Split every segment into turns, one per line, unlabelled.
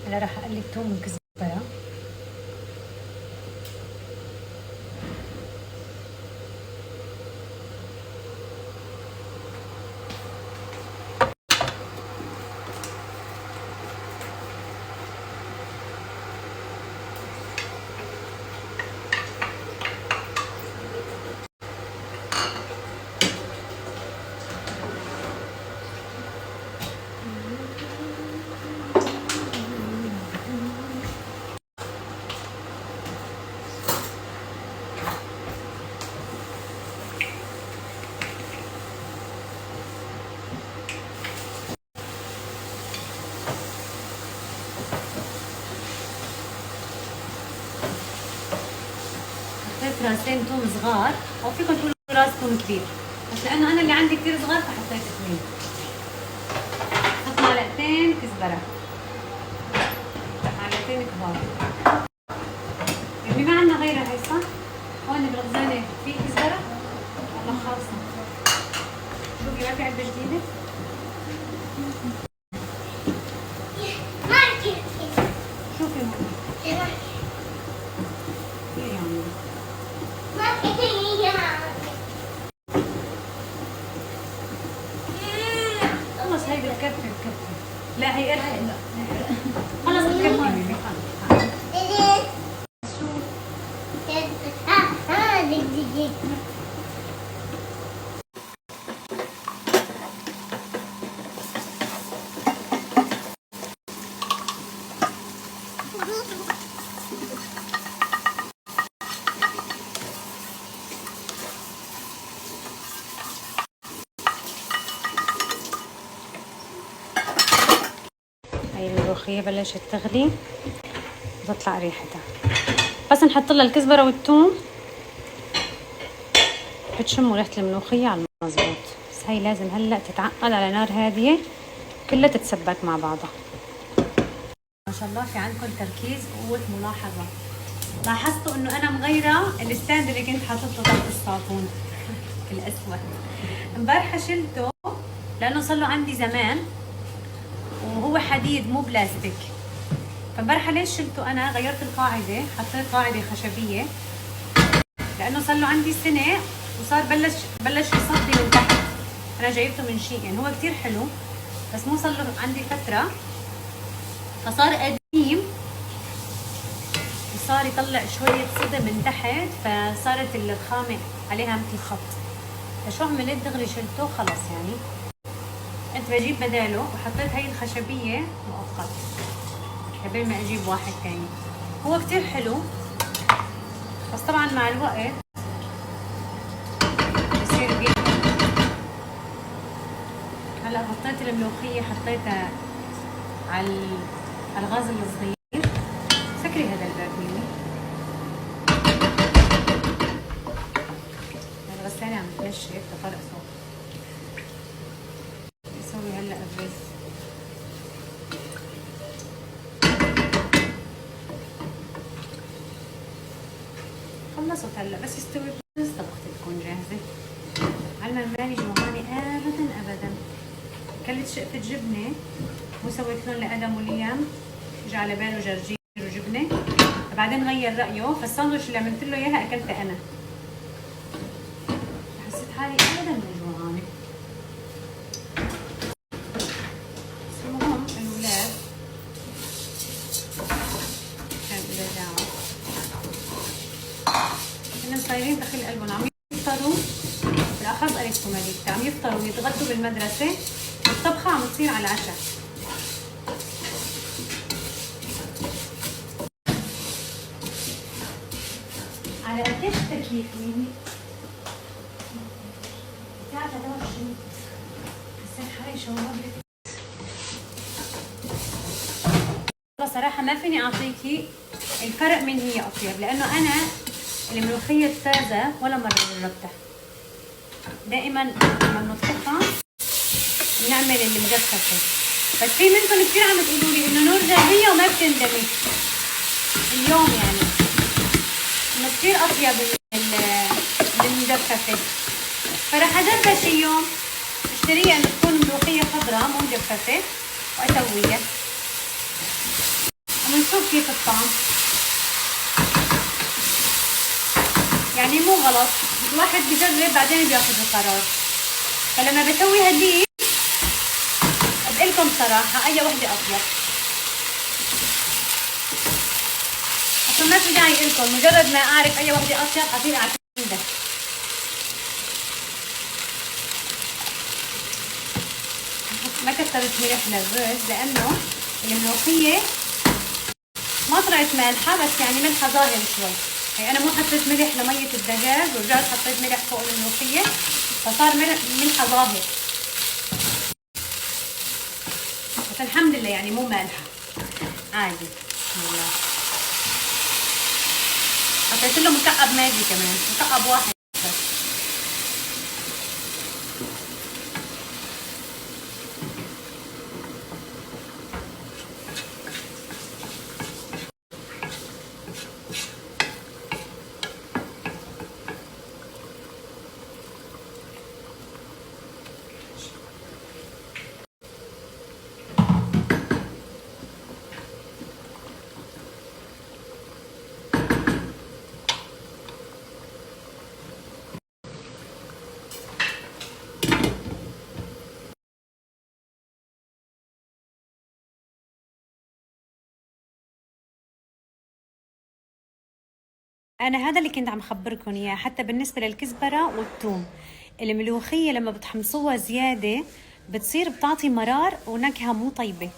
هلا راح اقلب ثوم وكزبره. حطيت راسين توم صغار، او فيكم تقولوا راس توم كبير، بس لانه انا اللي عندي كثير صغار فحطيت اثنين. حط معلقتين كزبره، معلقتين كبار. يعني ما عندنا غيرها هي صح؟ هون بالخزانه في كزبره والله خالصه. شوفي ما في علبه جديده. شوفي هون خلص. هي بتكفي لا هي قرفة. خلص بتكفي. هاي الملوخية بلشت تغلي وتطلع ريحتها، بس نحط لها الكزبرة والثوم بتشموا ريحة الملوخية على المظبوط. بس هاي لازم هلا تتعقد على نار هادية كلها تتسبك مع بعضها. ما شاء الله في عندكم تركيز وقوة ملاحظة. لاحظتوا انه انا مغيرة الستاند اللي كنت حاطته تحت الصابون الاسود. امبارحة شلته لانه صار له عندي زمان وهو حديد مو بلاستيك. فامبارحة ليش شلته؟ انا غيرت القاعدة، حطيت قاعدة خشبية لانه صار له عندي سنة وصار بلش يصدي من تحت. انا جايبته من شيء يعني هو كتير حلو بس مو صار له عندي فترة فصار قديم وصار يطلع شوية صدى من تحت فصارت الرخامة عليها مثل خط. فشو عملت؟ دغري شلته خلص. يعني قلت بجيب بداله وحطيت هاي الخشبية مؤقت قبل ما اجيب واحد تاني. هو كتير حلو بس طبعا مع الوقت بصير بيقل. هلا حطيت الملوخية حطيتها على الغاز الصغير. سكري هذا الباب مني. الغسالة عم تنشف بطرق صوت. بسوي هلا الرز. خلصت هلا بس يستوي الرز طبختي تكون جاهزة. علما مالي جوعانة ابدا. كلت شقفة جبنة وسويت لهم لادم وليام، اجى على باله جرجير وجبنة بعدين غير رأيه. فالساندويتش اللي عملت له اياها اكلتها انا. حسيت حالي ابدا مو جوعانة. بس المهم الولاد كان اذا جاعوا هن صايرين دخل قلبهم عم يفطروا. بالاخص قريبته مليكة عم يفطروا ويتغدوا بالمدرسة والطبخة عم تصير على العشاء. على قديش التكييف ميمي؟ الساعة 23. حسيت حالي شوهرت. صراحة ما فيني اعطيكي الفرق مين هي اطيب لانه انا الملوخية التازة ولا مرة جربتها. دائما لما بنطبخها بنعمل المجففة. بس في منكم كثير عم تقولوا لي انه نور جاهية وما بتندمج اليوم يعني انه كثير اطيب من المجففة. فراح اجربها شي يوم اشتريها انه تكون ملوخية خضراء مو مجففة واسويها. نشوف كيف الطعم. يعني مو غلط، الواحد بجرب بعدين بياخذ القرار. فلما بسوي هديك بقلكم صراحة أي وحدة أطيب، عشان ما في داعي إلكم، مجرد ما أعرف أي وحدة أطيب أصير أعتمدها. ما كترت ملح للرز لأنه الملوخية ما طلعت مالحة، بس يعني ملحة ظاهر شوي. هي أنا مو حطيت ملح لمية الدجاج ورجعت حطيت ملح فوق الملوخية، فصار ملحة ظاهر، بس الحمد لله يعني مو مالحة عادي. بسم الله. حطيت له مكعب ماجي كمان، مكعب واحد بس. انا هذا اللي كنت عم خبركم اياه. حتى بالنسبه للكزبره والثوم، الملوخيه لما بتحمصوها زياده بتصير بتعطي مرار ونكهه مو طيبه.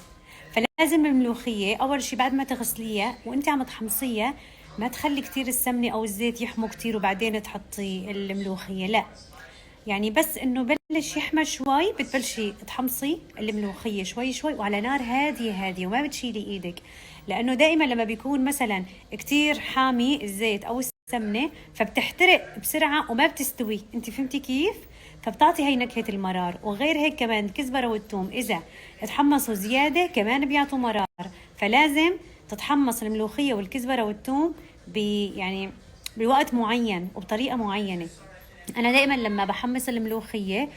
فلازم الملوخيه اول شيء بعد ما تغسليها وانت عم تحمصيها ما تخلي كتير السمنه او الزيت يحموا كتير وبعدين تحطي الملوخيه، لا، يعني بس انه بلش يحمى شوي بتبلشي تحمصي الملوخيه شوي شوي وعلى نار هاديه هاديه، وما بتشيلي ايدك، لانه دائما لما بيكون مثلا كتير حامي الزيت او السمنه فبتحترق بسرعه وما بتستوي. انت فهمتي كيف؟ فبتعطي هي نكهه المرار. وغير هيك كمان الكزبره والثوم اذا تحمصوا زياده كمان بيعطوا مرار، فلازم تتحمص الملوخيه والكزبره والثوم يعني بوقت معين وبطريقه معينه. انا دائما لما بحمص الملوخيه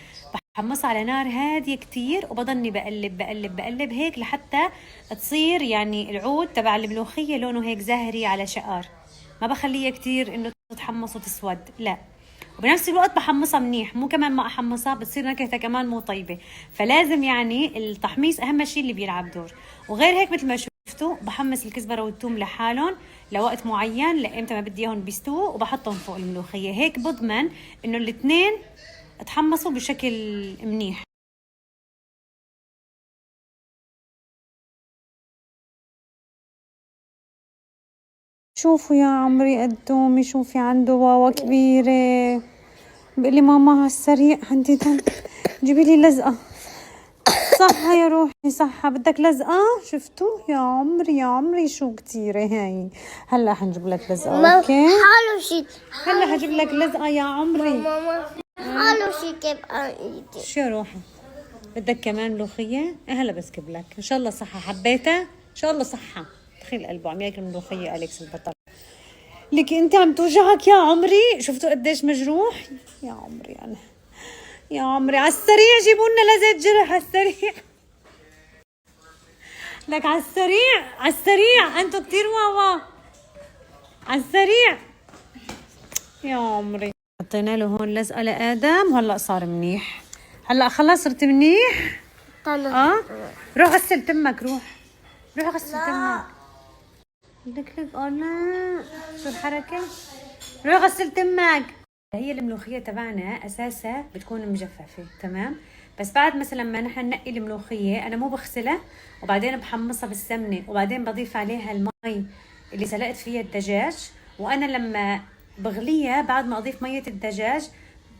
بحمصها على نار هاديه كتير وبضلني بقلب بقلب بقلب هيك لحتى تصير يعني العود تبع الملوخيه لونه هيك زهري على شقار، ما بخليها كتير انه تتحمص وتسود، لا. وبنفس الوقت بحمصها منيح، مو كمان ما احمصها بتصير نكهتها كمان مو طيبه. فلازم يعني التحميص اهم شيء اللي بيلعب دور. وغير هيك مثل ما شفتوا بحمص الكزبره والثوم لحالهم لوقت معين لامتى ما بدي اياهم بيستووا وبحطهم فوق الملوخيه، هيك بضمن انه الاثنين تحمصوا بشكل منيح. شوفوا يا عمري قد امي، شوفي عنده واوا كبيره. بقول لي ماما هالسريع عندي دم، جيبي لي لزقه. صحة يا روحي صحة، بدك لزقة؟ شفتوا يا عمري يا عمري شو كتيرة هاي. هلا حنجيب لك لزقة اوكي؟
حلو شي.
هلا حجيب لك لزقة يا عمري.
ماما حلو شي تبقى ايدي.
شو يا روحي؟ بدك كمان ملوخية؟ هلا بسكب لك، ان شاء الله صحة. حبيتها؟ ان شاء الله صحة. دخيل قلبه عم ياكل ملوخية أليكس البطل. لك انت عم توجعك يا عمري، شفتوا قديش مجروح؟ يا عمري انا يا عمري على السريع جيبوا لنا لزقة جرح على السريع. لك على السريع على السريع، انتو كتير واوا على السريع يا عمري. حطينا له هون لزقة لآدم وهلا صار منيح. هلا خلص صرت منيح؟ روح غسل تمك، روح غسل تمك. لك لا شو الحركة؟ روح غسل تمك. هي الملوخية تبعنا أساسها بتكون مجففة تمام، بس بعد مثلا ما نحن ننقي الملوخية أنا مو بغسلها وبعدين بحمصها بالسمنة وبعدين بضيف عليها المي اللي سلقت فيها الدجاج، وأنا لما بغليها بعد ما أضيف مية الدجاج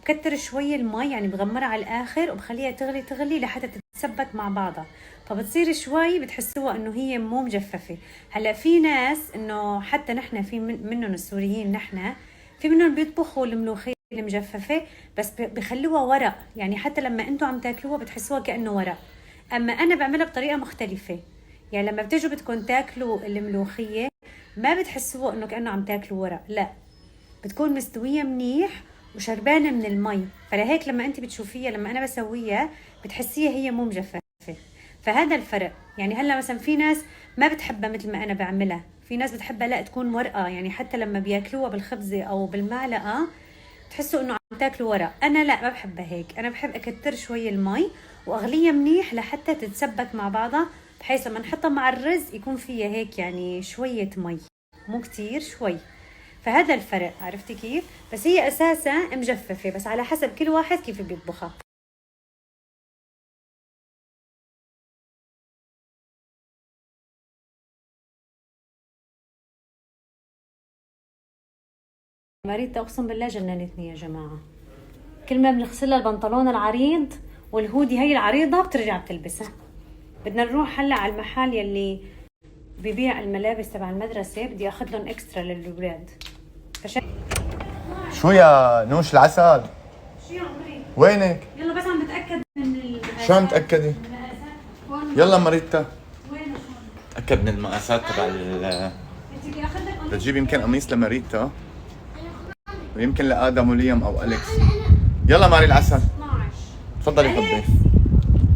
بكتر شوي المي، يعني بغمرها على الآخر وبخليها تغلي لحتى تتسبك مع بعضها، فبتصير شوي بتحسوها انه هي مو مجففه. هلا في ناس انه حتى نحن في منهم السوريين، نحن في منهم بيطبخوا الملوخيه المجففه بس بخلوها ورق، يعني حتى لما انتم عم تاكلوها بتحسوها كانه ورق. اما انا بعملها بطريقه مختلفه، يعني لما بتجوا بدكم تاكلوا الملوخيه ما بتحسوها انه كانه عم تاكلوا ورق، لا، بتكون مستويه منيح وشربانه من المي، فلهيك لما انت بتشوفيها لما انا بسويها بتحسيها هي مو مجففه. فهذا الفرق. يعني هلا مثلا في ناس ما بتحبها مثل ما انا بعملها، في ناس بتحبها لا تكون ورقه، يعني حتى لما بياكلوها بالخبزه او بالمعلقه تحسوا انه عم تاكلوا ورق. انا لا، ما بحبها هيك، انا بحب اكتر شوي المي واغليها منيح لحتى تتسبك مع بعضها، بحيث لما نحطها مع الرز يكون فيها هيك يعني شويه مي، مو كتير، شوي. فهذا الفرق، عرفتي كيف؟ بس هي اساسا مجففه، بس على حسب كل واحد كيف بيطبخها. ماريتا اقسم بالله جننتني يا جماعه. كل ما بنغسلها البنطلون العريض والهودي هي العريضه بترجع بتلبسها. بدنا نروح هلا على المحل يلي ببيع الملابس تبع المدرسه، بدي اخذ لهم اكسترا للاولاد.
شو يا نوش العسل؟
شو يا عمري؟
وينك؟
يلا بس عم بتاكد من
شو عم تأكدي؟ يلا ماريتا
وين شو؟
تأكد من المقاسات تبع
انت بدي اخذ لك قميص.
تجيب يمكن قميص لماريتا ويمكن لآدم وليام أو أليكس. يلا ماري العسل
12.
تفضلي
أليكس،
حبي.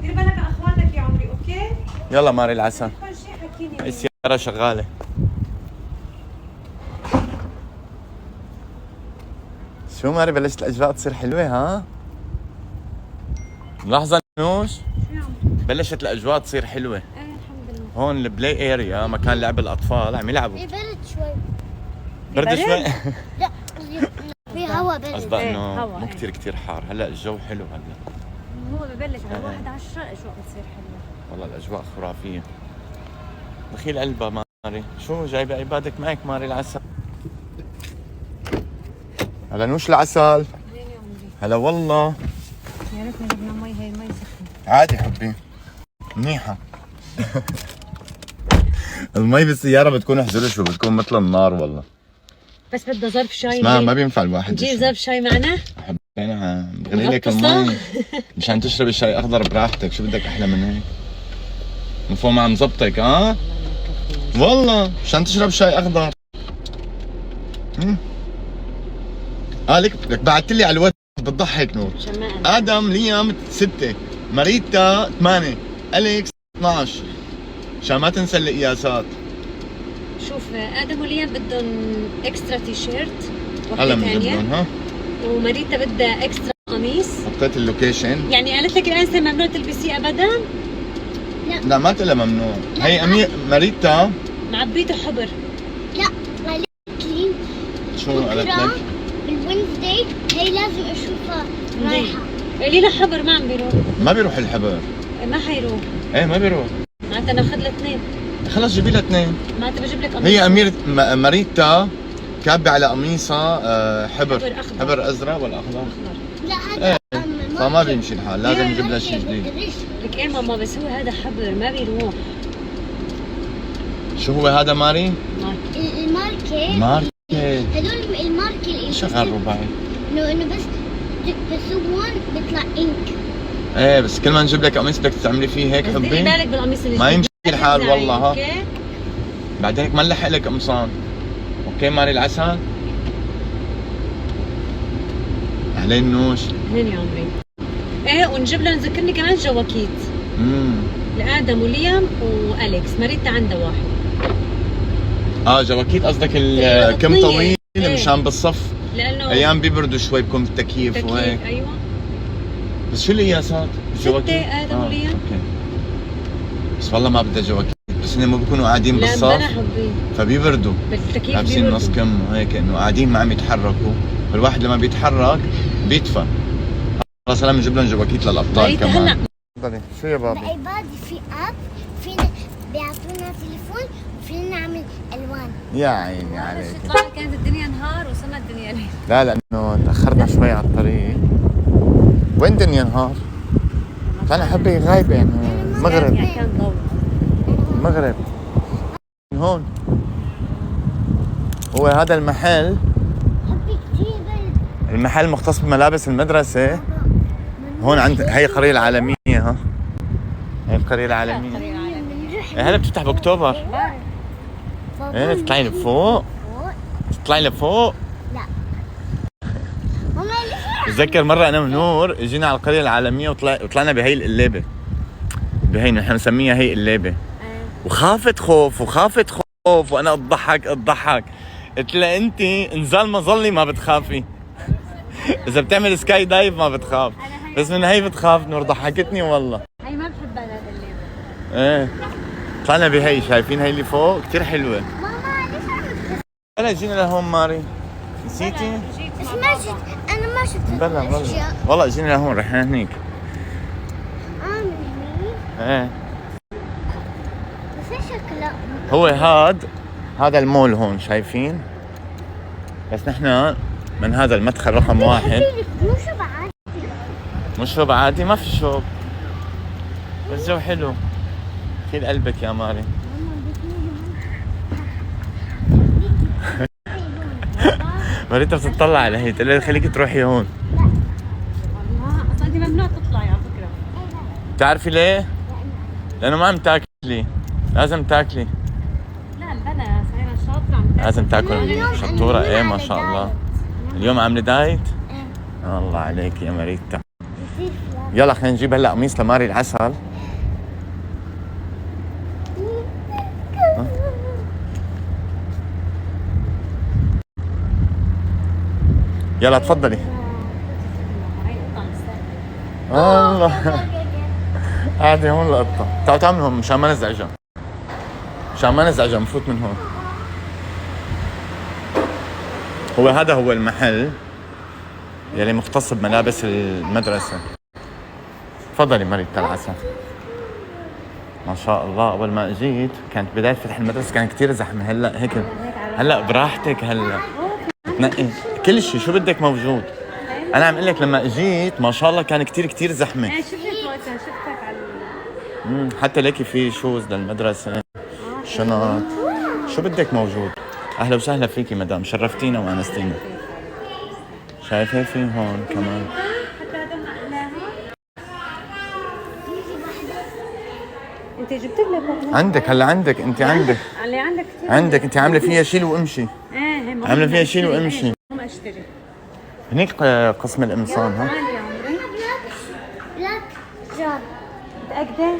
دير بالك على اخواتك يا عمري، اوكي؟
يلا ماري العسل.
كل شيء حكيني.
السيارة شغالة. شو ماري بلشت الأجواء تصير حلوة ها؟ ملاحظة نوش؟
شو يا عمري؟
بلشت الأجواء تصير حلوة.
ايه الحمد لله.
هون البلاي اريا مكان لعب الأطفال عم يلعبوا.
في برد شوي.
برد شوي؟
لا في هواء برد.
قصدها
إيه،
انه
هوا،
مو
إيه.
كتير حار، هلا الجو حلو هلا.
هو ببلش على 11 الاجواء بتصير حلوه.
والله الاجواء خرافيه. دخيل قلبها ماري، شو جايبه عبادك معك ماري العسل؟ هلا نوش العسل.
وين يا عمري؟
هلا والله.
يا ريتنا جبنا مي، هي المي سخنه.
عادي حبي منيحة. المي بالسيارة بتكون احزر شو بتكون مثل النار والله.
بس بدها ظرف شاي.
ما بينفع الواحد
نجيب
يشرب.
ظرف شاي معنا؟
حبي انا بغلي لك
مغطسة؟
المي مشان تشرب الشاي اخضر براحتك، شو بدك احلى من هيك؟ من فوق ما عم زبطك ها؟ والله مشان تشرب شاي اخضر. لك بعثت لي على الواتس بتضحك نور.
شماء.
ادم ليام 6، ماريتا 8، اليكس 12. عشان ما تنسى القياسات.
شوف ادم وليان بدهم اكسترا تي شيرت
هلا
وحده
بنجيب
ثانيه،
لهم ها.
وماريتا بدها اكسترا قميص.
حطيت اللوكيشن.
يعني قالت لك الانسه ممنوع تلبسيه ابدا؟
لا ما تقلها ممنوع. هي ماريتا
معبيته حبر.
لا قالت لي
شو قالت لك؟
بالوينزداي هي لازم اشوفها رايحه.
قولي له حبر ما عم بيروح.
ما بيروح الحبر.
ما حيروح.
ايه ما بيروح.
معناتها ناخذ له اثنين.
خلص جيبي لها 2.
معناتها بجيب لك قميص.
هي ماريتا كابة على قميصها حبر
أخضر.
حبر ازرق ولا اخضر؟
لا هذا
فما بيمشي الحال، لازم نجيب لها شيء جديد.
لك ايه ماما، بس هو هذا حبر ما بيروح.
شو هو هذا ماري؟
الماركه
ماركة.
هدول الماركه اللي
شغال رباعي.
انه بس تلبسوهم بيطلع انك.
ايه بس كل ما نجيب لك قميص بدك تعملي فيه هيك
بس ديري
حبي.
بالك بالقميص اللي
ما
جبت.
يمشي الحال
لا
والله ها.
أوكي؟
بعد هيك ما نلحق لك قمصان. اوكي ماري العسل. اهلين نوش.
اثنين يا عمري. ايه ونجيب له نذكرني كمان جواكيت لادم وليام واليكس. ماريتا عندها واحد.
جواكيت قصدك
إيه،
الكم
غطية.
طويل
إيه.
مشان بالصف.
لانه
ايام بيبردوا شوي بكون بالتكييف وهيك.
تكييف. ايوه
بس شو القياسات؟ الجواكيت؟
6 ادم وليام.
اوكي. بس والله ما بدها جواكيت، بس انهم ما بيكونوا قاعدين
لا
بالصف
بلا حبي
فبيبردوا.
بالتكييف
لابسين نص كم وهيك انه قاعدين ما عم يتحركوا، فالواحد لما بيتحرك بيدفى. خلص هلا بنجيب لهم جواكيت للابطال كمان. تفضلي. شو يا بابي؟
بعبادي في اب فينا بيعطونا تليفون وفينا نعمل الوان.
يا عيني عليك.
طلعت كانت الدنيا نهار وصلنا الدنيا ليل.
لا لانه تاخرنا شوي على الطريق. وين دنيا نهار؟ كان حبي غايبه يعني مغرب.
يعني كان ضوء.
مغرب. هون هو هذا المحل.
حبي كثير برد.
المحل مختص بملابس المدرسة. هون عند هي القرية العالمية ها. هي القرية العالمية. هلا بتفتح باكتوبر. ايه تطلعي لفوق. تطلعي لفوق.
لا ماما
بتذكر مرة أنا ونور اجينا على القرية العالمية وطلعنا بهي القلابة. بهي نحن نسميها هي قلابه. وخافت خوف وانا اضحك. قلت لها انت انزال مظلي ما بتخافي. اذا بتعمل سكاي دايف ما بتخاف، بس من هي بتخاف. نور ضحكتني والله.
هي ما بحبها انا الليل.
ايه طلعنا بهي، شايفين هي اللي فوق كثير حلوه.
ماما ليش عم
هلا جينا لهون ماري، نسيتي؟
بس ما شفت، انا ما شفت
بلا
الأشياء.
والله جينا لهون، رحنا هنيك.
من هني.
ايه
بس ايش شكله؟
هو هذا المول هون شايفين، بس نحن من هذا المدخل رقم 1.
مو شو بعد؟
مش شوب عادي، ما في شوب، بس جو حلو. شيل قلبك يا ماري. ماريتا بتطلع على هي، تقول لها خليكي تروحي هون.
والله اصلا انت ممنوع تطلعي على فكره.
بتعرفي ليه؟ لأنه ما عم تاكلي، لازم تاكلي.
لا البنا صايره شاطره عم
لازم تاكل.
اليوم
شطورة.
أنا
ايه ما
على
شاء الله.
دايت.
اليوم عاملة دايت؟ الله عليك يا ماريتا. يلا خلينا نجيب هلا قميص لماري العسل. يلا تفضلي. الله قاعدة هون القطة. تعالوا تعالوا من هون مشان ما نزعجها. نفوت من هون. هذا هو المحل يلي مختص بملابس المدرسة. تفضلي ماريتا العسل. ما شاء الله. أول ما اجيت كانت بداية فتح المدرسة كان كتير زحمة. هلا هيك، هلا براحتك. هلا تنقي كل شيء، شو بدك موجود. أنا عم أقول لك لما اجيت ما شاء الله كان كتير زحمة.
ايه شفتك وقتها، شفتك على
حتى ليكي في شوز للمدرسة، شنط، شو بدك موجود. أهلا وسهلا فيكي مدام، شرفتينا وأنستينا. شايفة في هون كمان.
انت جبت لك
عندك هلا، عندك انت،
اللي عندك كثير.
عندك انت عامله فيها شيل وامشي.
ايه
عامله فيها شيل وامشي.
ما اشتري.
هنيك قسم القمصان. ها
تعالي يا عمري.
بلاك جاب.
متأكدة؟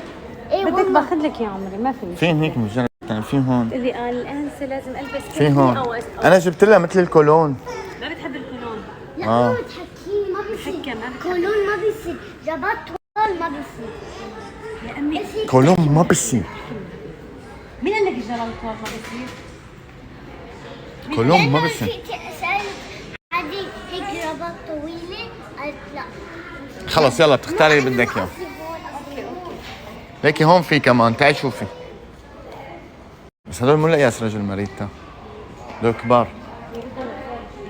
ايه
بدك
والله.
باخذ لك يا عمري، ما في.
في هنيك مجرد، في هون،
اللي قال الانسه لازم البس
في
كحلي
هون.
أو
انا جبت لها مثل الكولون.
ما بتحب الكولون.
لا
آه.
مو بتحكيني، ما بيصير.
حكى ما بتحب.
كولون ما بيصير، جابات طول ما بيصير.
يا امي
كولون ما بصير.
مين قال لك الجلال طول ما بصير؟
كولون ما
لأنه
بصير.
في سألت عادي هيك جابات طويلة، قالت لا.
خلص يلا بتختاري اللي بدك اياه. ليكي هون في كمان، تعي شوفي. بس هدول مو لقياس رجل ماريتا، هدول كبار.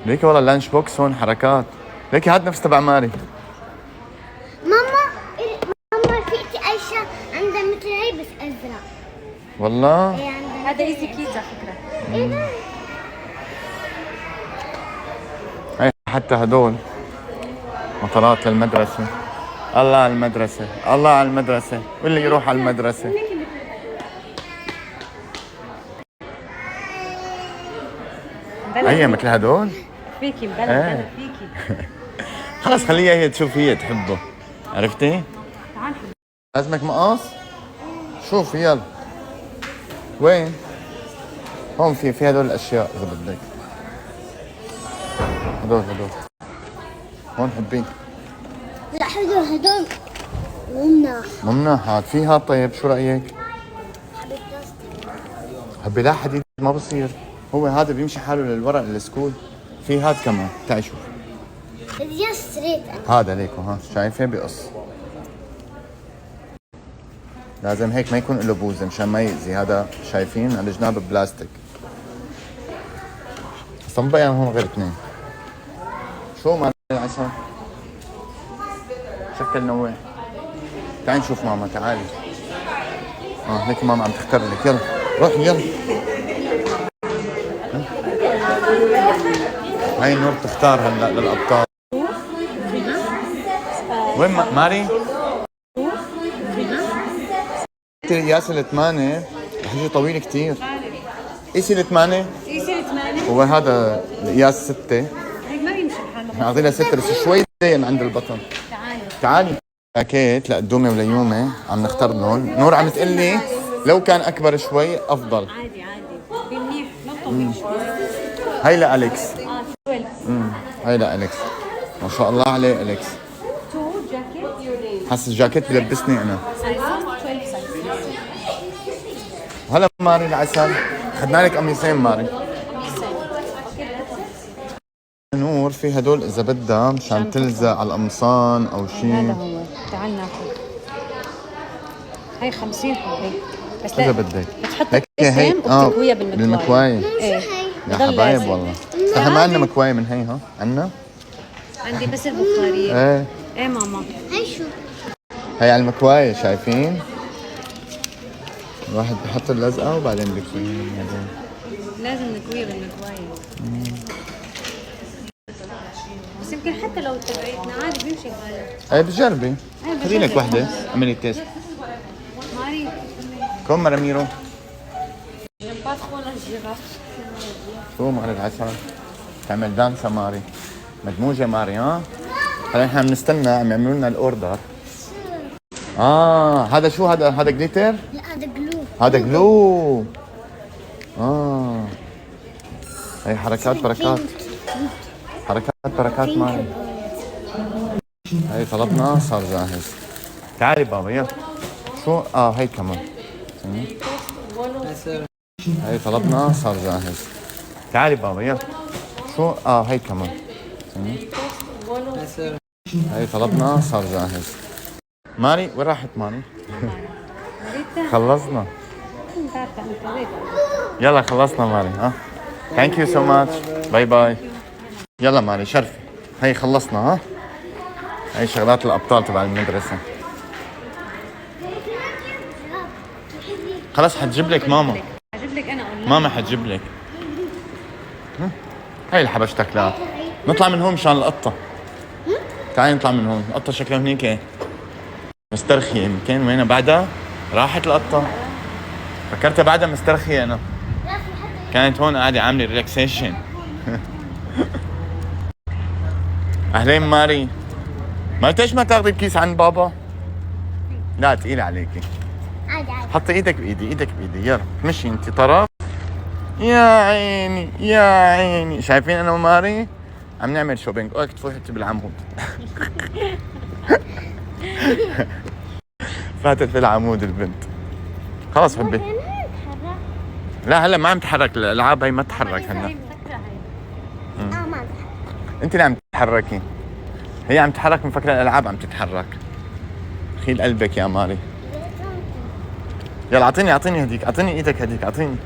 ليكي والله اللانش بوكس هون حركات. ليكي هاد نفس تبع ماري.
ماما في عايشة عندها مثل هي بس أزرق.
والله
هي عندها
هذا ايزي كيدز على فكره.
ايه ده؟
هي حتى هدول مطارات للمدرسة. الله على المدرسة، الله على المدرسة، واللي يروح على المدرسة. هي مثل هدول.
فيكي مبلغ
إيه.
انا فيكي.
خلص خليها هي تشوف، هي تحبه. عرفتي؟
تعال
لازمك مقص؟ شوفي يلا. وين؟ هون في هدول الاشياء اذا بدك. هدول هون حبين.
لا هدول ممنع.
ممنوعات فيها. طيب شو رايك؟ حبي لا حديد ما بصير. هو هذا بيمشي حاله للورق للسكول. في هاد كمان، تعي شوف.
بدي ستريت.
هذا ليكو، ها شايفه بقص. لازم هيك ما يكون له بوزه مشان ما يأذي. هذا شايفين على جناب بلاستيك. اصلا بقى هون غير اثنين. شو مال العسل؟ شكل نوع. تعالي نشوف ماما، تعالي. هيك ماما عم تختار لك. يلا روحي يلا. هاي نور تختار هلا للابطال. وين ماري؟ قياس ال8 رح يجي طويل كثير. قيسي ال8.
قيسي ال8.
هو هذا القياس 6.
هيك ما بيمشي بحاله.
اعطينا 6 بس شوي ضيق عند البطن.
تعالي.
تعالي. جاكيت لقدومي وليومي عم نختار لهم. نور عم تقول لي لو كان اكبر شوي افضل.
عادي منيح، لو طويل شوي.
هاي لأليكس.
12.
هاي لأليكس. ما شاء الله عليه أليكس.
2 جاكيت.
حس الجاكيت بلبسني انا.
12 size.
هلا ماري العسل، اخذنا لك قميصين ماري. نور في هدول اذا بدها مشان تلزق على القمصان او
هذا
شيء.
هو، تعال ناخذ. هي 50 حبي بس
اذا
لا
بدك
بتحط
هيك هي
وبتكويها بالمكواية. ايه
يا
بضل
حبايب
لازق.
والله. نحن ما عندنا مكواية من هي. ها عندنا؟
عندي بس البخارية. ايه ماما.
هاي شو؟
هي على المكواية شايفين؟ الواحد بحط اللزقة وبعدين بكويها.
لازم نكويها بالمكواية. بس يمكن حتى لو تبعتنا عادي بيمشي هذا.
ايه بجربي. خذي لك وحدة اعملي تيست.
ماري
كم رميرو؟
j'aime pas trop la girafe.
شو ماري العسل؟ تعمل دانسة ماري. مدموجة ماري. ها؟ هلا نحن بنستنى عم يعملوا لنا الاوردر. هذا شو هذا جليتر؟
لا هذا جلو.
هذا جلو. هي حركات بركات. حركات بركات ماري. هي طلبنا صار جاهز. تعالي بابا يلا. شو هي كمان. هي طلبنا صار جاهز. تعالي بابا يلا. شو هي كمان. هي طلبنا صار جاهز. ماري وين راحت ماري؟ خلصنا. يلا خلصنا ماري. ثانك يو سو ماتش. باي باي. يلا ماري شرفي. هي خلصنا. هي شغلات الابطال تبع المدرسه. خلاص حتجيب لك ماما.
اجيب لك انا اقول
ماما حتجيب لك. هي اللي حبشتك. لا نطلع من هون مشان القطه. تعالي نطلع من هون. القطه شكلها هنيك مسترخيه. يمكن وينها بعدها؟ راحت القطه. فكرتها بعدها مسترخيه انا. كانت هون قاعده عامله ريلاكسيشن. اهلين ماري. ما ليش ما تاخذي الكيس عند بابا؟ لا تقيل عليكي.
عادي عادي.
حطي ايدك بايدي. ايدك بايدي. يلا تمشي انت طرف. يا عيني يا عيني. شايفين انا وماري عم نعمل شوبينج. اوعك تفوتي حتى بالعمود. فاتت في العمود البنت. خلص حبي. لا هلا ما عم تحرك. الالعاب هي ما تتحرك هلا.
ما تحرك.
انت اللي عم تتحركي. هي عم تتحرك مفكره الالعاب عم تتحرك. خيل قلبك يا ماري. يلا اعطيني هديك. اعطيني ايدك هديك. اعطيني.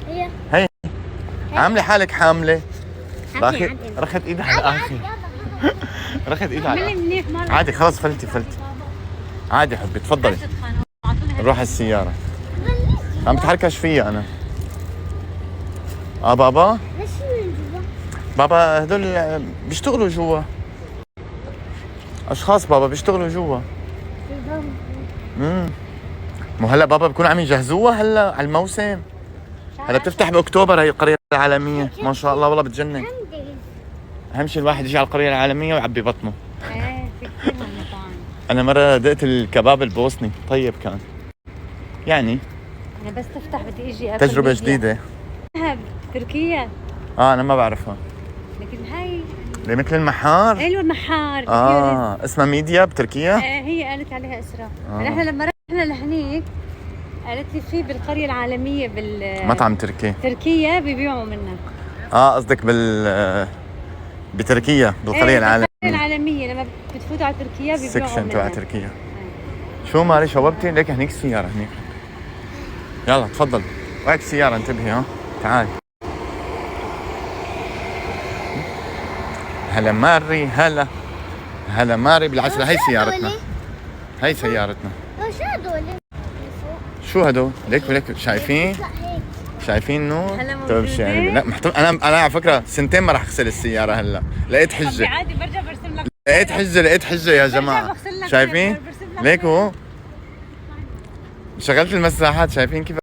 هي عامله حالك حامله. رخت ايدها على الاخر. رخت ايدها على الآخر. عادي خلص فلتي. عادي حبي تفضلي. نروح على السياره. عم بتحركش فيها انا. بابا.
ليش من جوا؟
بابا هدول بيشتغلوا جوا. اشخاص بابا بيشتغلوا جوا. مو هلا بابا بكون عم يجهزوها هلا على الموسم. هلا بتفتح باكتوبر هي القريه العالميه. ما شاء الله والله بتجنن. اهم شيء الواحد يجي على القريه العالميه ويعبي بطنه.
ايه في كثير مطاعم.
انا مره دقت الكباب البوسني. طيب كان يعني
انا بس تفتح بدي اجي
تجربه جديده.
تركيا.
انا ما بعرفها.
لكن هاي
اللي مثل المحار.
ايوه المحار.
اسمها ميديا بتركيا.
هي قالت عليها اسراء. نحن لما رحنا لهنيك قالت لي في بالقريه العالميه
مطعم تركيا
بيبيعوا منها.
قصدك بتركيا بالقريه العالميه.
القريه العالميه لما بتفوتوا على تركيا بيبيعوا منها.
سكشن تبع تركيا. شو مالي شوبتي؟ ليك هنيك السياره هنيك. يلا تفضل. وهيك السياره انتبهي. تعالي. هلا ماري. هلا ماري بالعسل. هي سيارتنا. هي سيارتنا.
شو هدول؟
شو هدول؟ ليك شايفين نور؟ لا محتوم. انا على فكره سنتين ما راح اغسل السياره هلا. لقيت حجه.
عادي برجع برسم لك.
لقيت حجه يا جماعه. شايفين؟ ليك هو شغلت المساحات. شايفين كيف